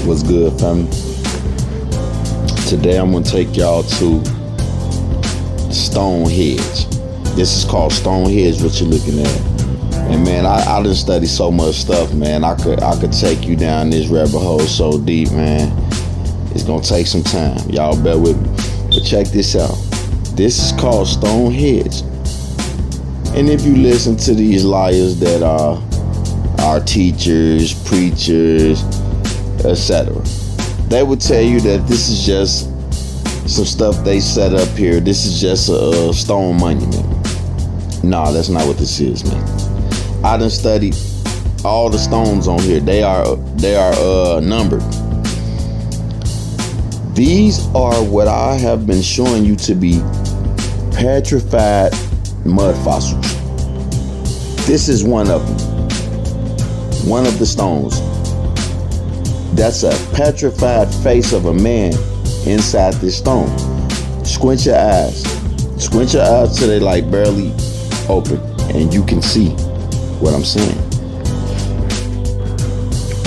What's good, family? Today I'm gonna take y'all to Stone Hedge. This is called Stone Hedge, what you're looking at. And man, I done studied so much stuff, man. I could take you down this rabbit hole so deep, man. It's gonna take some time. Y'all bear with me. But check this out. This is called Stone Hedge. And if you listen to these liars that are our teachers, preachers, etc., they would tell you that this is just some stuff they set up here. This is just a stone monument. Nah, that's not what this is, man. I done studied all the stones on here. They are numbered. These are what I have been showing you to be petrified mud fossils. This is one of them. One of the stones. That's a petrified face of a man inside this stone. Squint your eyes. Squint your eyes till they like barely open, and you can see what I'm saying.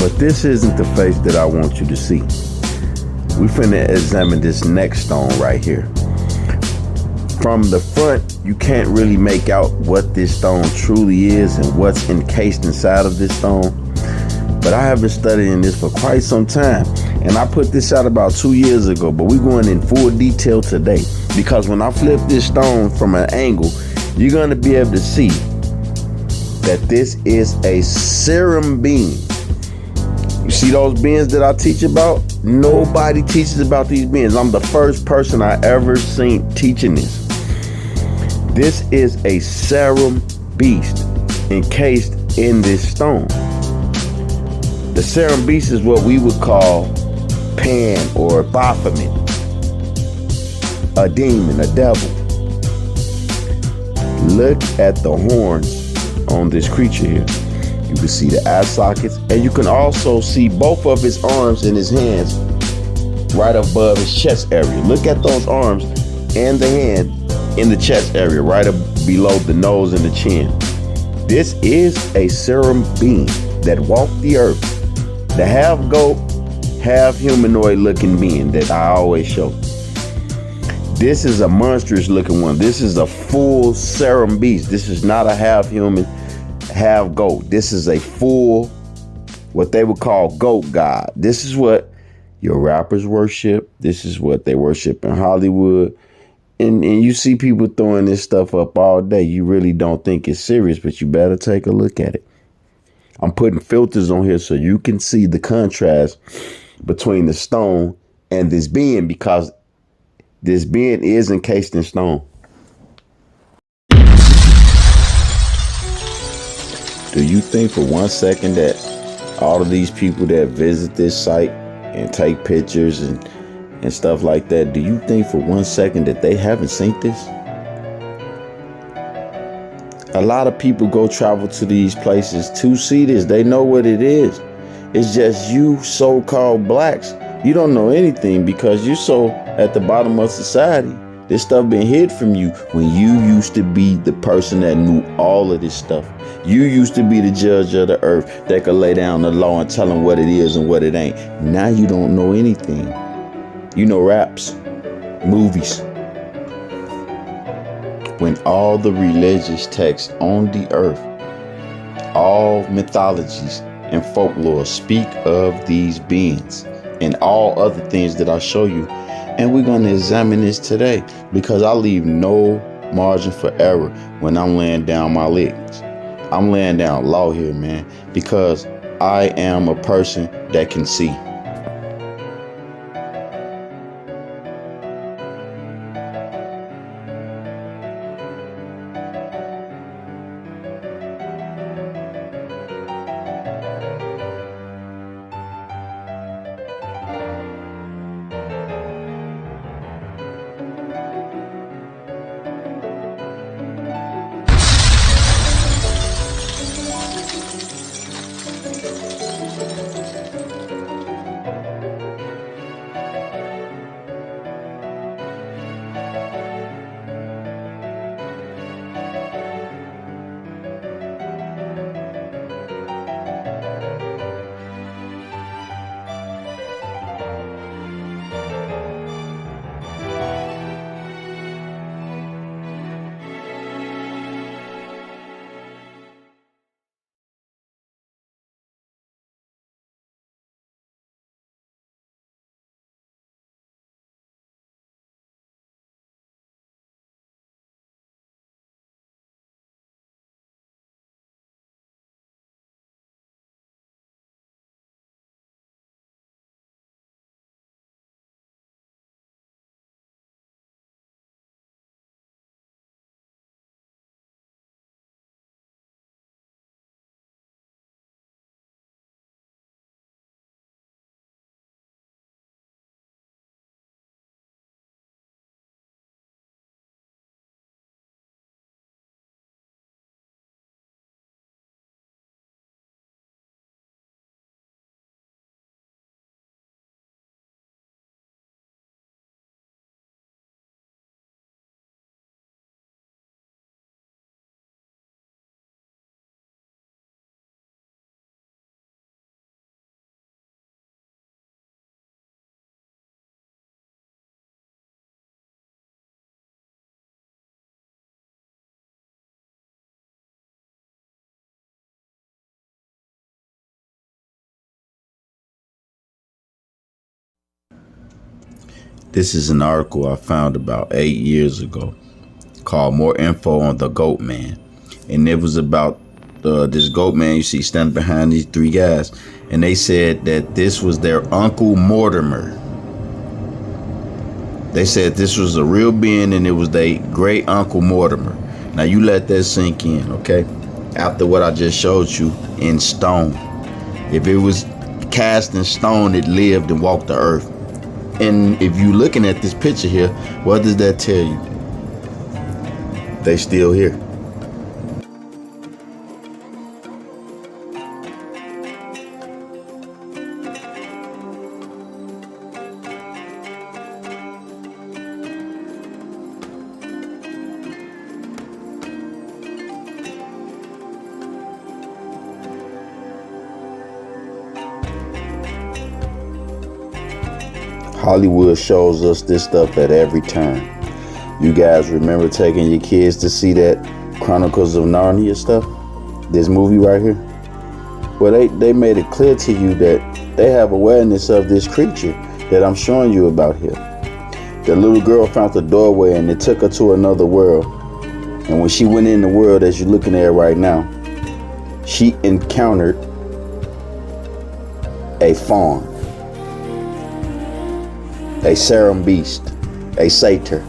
But this isn't the face that I want you to see. We finna examine this next stone right here. From the front, you can't really make out what this stone truly is and what's encased inside of this stone. But I have been studying this for quite some time, and I put this out about 2 years ago, but we're going in full detail today, because when I flip this stone from an angle, you're going to be able to see that this is a serum bean. You see those beans that I teach about? Nobody teaches about these beans. I'm the first person I ever seen teaching this. This is a serum beast encased in this stone. The serum beast is what we would call Pan or Baphomet, a demon, a devil. Look at the horns on this creature here. You can see the eye sockets, and you can also see both of his arms and his hands right above his chest area. Look at those arms and the hand in the chest area, right up below the nose and the chin. This is a serum being that walked the earth. The half goat, half humanoid looking being that I always show. This is a monstrous looking one. This is a full serum beast. This is not a half human, half goat. This is a full, what they would call goat god. This is what your rappers worship. This is what they worship in Hollywood. And you see people throwing this stuff up all day. You really don't think it's serious, but you better take a look at it. I'm putting filters on here so you can see the contrast between the stone and this being, because this being is encased in stone. Do you think for 1 second that all of these people that visit this site and take pictures and stuff like that, do you think for 1 second that they haven't seen this? A lot of people go travel to these places to see this. They know what it is. It's just you so-called blacks, you don't know anything because you're so at the bottom of society. This stuff been hid from you when you used to be the person that knew all of this stuff. You used to be the judge of the earth that could lay down the law and tell them what it is and what it ain't. Now you don't know anything. You know raps, movies. When all the religious texts on the earth, all mythologies and folklore speak of these beings and all other things that I show you. And we're going to examine this today because I leave no margin for error when I'm laying down my legs. I'm laying down law here, man, because I am a person that can see. This is an article I found about 8 years ago called More Info on the Goat Man. And it was about this goat man you see standing behind these three guys. And they said that this was their Uncle Mortimer. They said this was a real being and it was their great Uncle Mortimer. Now you let that sink in, okay? After what I just showed you in stone. If it was cast in stone, it lived and walked the earth. And if you looking at this picture here, what does that tell you? They still here. Hollywood shows us this stuff at every turn. You guys remember taking your kids to see that Chronicles of Narnia stuff? This movie right here? Well, they made it clear to you that they have awareness of this creature that I'm showing you about here. The little girl found the doorway and it took her to another world. And when she went in the world as you're looking at it right now, she encountered a fawn, a serum beast, a satyr.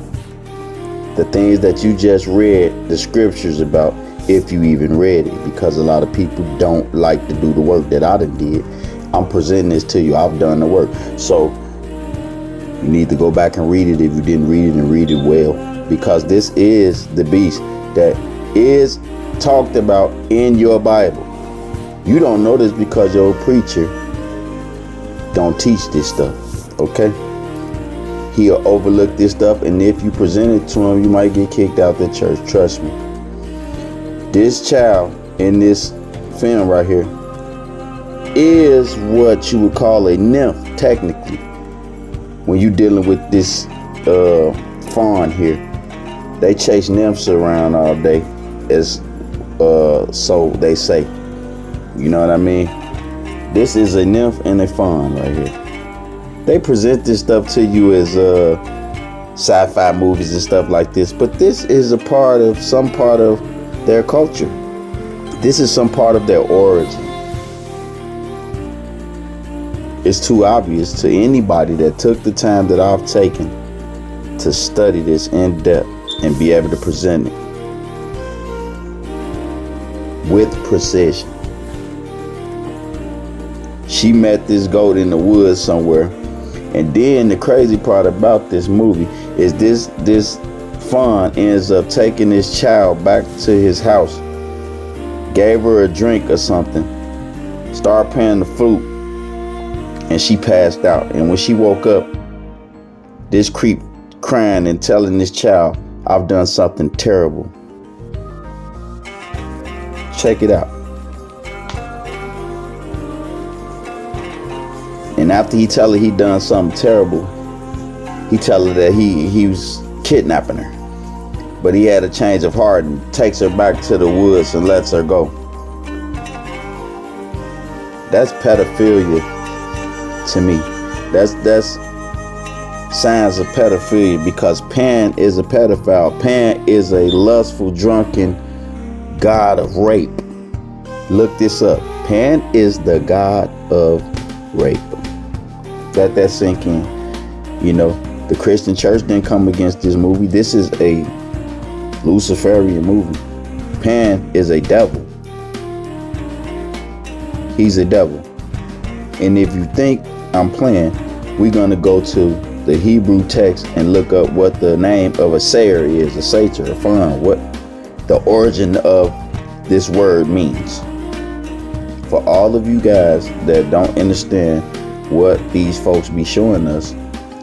The things that you just read the scriptures about, if you even read it, because a lot of people don't like to do the work that I done did. I'm presenting this to you. I've done the work. So you need to go back and read it if you didn't read it, and read it well, because this is the beast that is talked about in your Bible. You don't know this because your preacher don't teach this stuff, okay? He'll overlook this stuff, and if you present it to him, you might get kicked out the church. Trust me. This child in this film right here is what you would call a nymph, technically. When you're dealing with this fawn here, they chase nymphs around all day, as so they say. You know what I mean? This is a nymph and a fawn right here. They present this stuff to you as sci-fi movies and stuff like this, but this is some part of their culture. This is some part of their origin. It's too obvious to anybody that took the time that I've taken to study this in depth and be able to present it with precision. She met this goat in the woods somewhere. And then the crazy part about this movie is this fawn ends up taking this child back to his house, gave her a drink or something, started playing the flute, and she passed out. And when she woke up, this creep crying and telling this child, "I've done something terrible." Check it out. And after he tell her he done something terrible, he tell her that he was kidnapping her. But he had a change of heart and takes her back to the woods and lets her go. That's pedophilia to me. That's signs of pedophilia, because Pan is a pedophile. Pan is a lustful, drunken god of rape. Look this up. Pan is the god of rape. Let that sink in. You know, the Christian church didn't come against this movie. This is a Luciferian movie. Pan is a devil. He's a devil. And if you think I'm playing, we're going to go to the Hebrew text and look up what the name of a satyr is, a satyr, a fawn, what the origin of this word means. For all of you guys that don't understand what these folks be showing us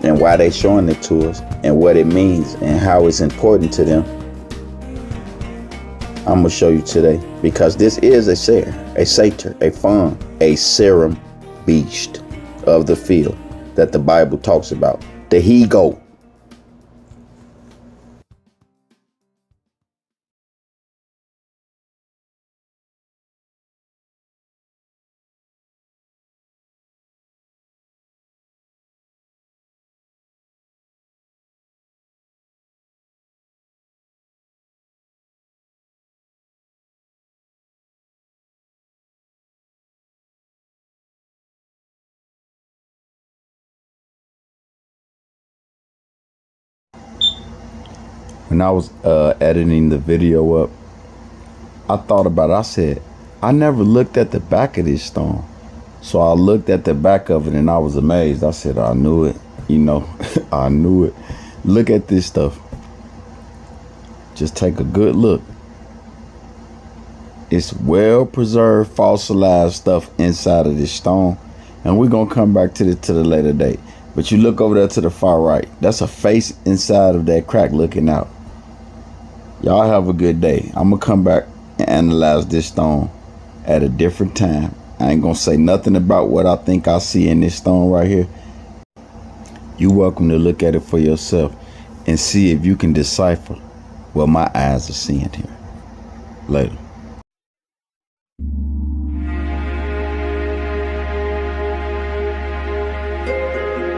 and why they showing it to us and what it means and how it's important to them, I'm gonna show you today, because this is a satyr, a fawn, a serum beast of the field that the Bible talks about, the he-goat. When I was editing the video up, I thought about it. I said, I never looked at the back of this stone. So I looked at the back of it and I was amazed. I said, I knew it. You know, I knew it. Look at this stuff. Just take a good look. It's well preserved, fossilized stuff inside of this stone. And we're going to come back to the later date. But you look over there to the far right. That's a face inside of that crack looking out. Y'all have a good day. I'm going to come back and analyze this stone at a different time. I ain't going to say nothing about what I think I see in this stone right here. You're welcome to look at it for yourself and see if you can decipher what my eyes are seeing here. Later.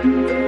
Thank you.